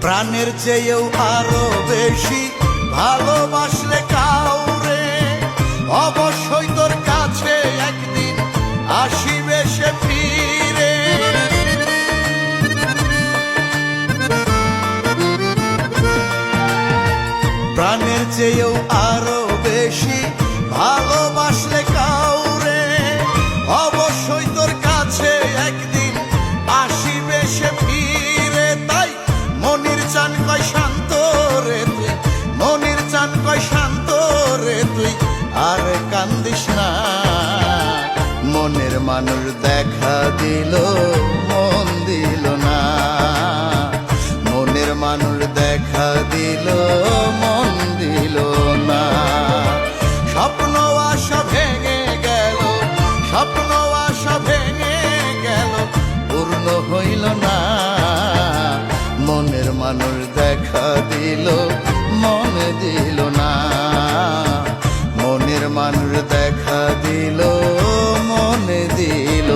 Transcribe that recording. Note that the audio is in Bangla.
প্রাণের চেয়েও আরো বেশি ভালোবাসলে কাউরে, অবশ্যই তোর কাছে একদিন আসিবে সে ফিরে। প্রাণের চেয়েও আরো বেশি ভালোবাসলে কাউরে, অবশ্যই তোর কাছে একদিন আসিবে সে ফিরে। তাই মনির চান কয় শান্ত রে তুই, মনির চান কয় শান্ত রে তুই, আর কান্দিস না। মনের মানুষ দেখা দিল মন দিল না, মনের মানুষ দেখা দিল মন দিল না। স্বপ্ন আশা ভেঙে গেল, স্বপ্ন আশা ভেঙে গেল, পূর্ণ হইল না। মনের মানুষ দেখা দিল মন দিল না, মনের মানুষ দেখা দিল মন দিল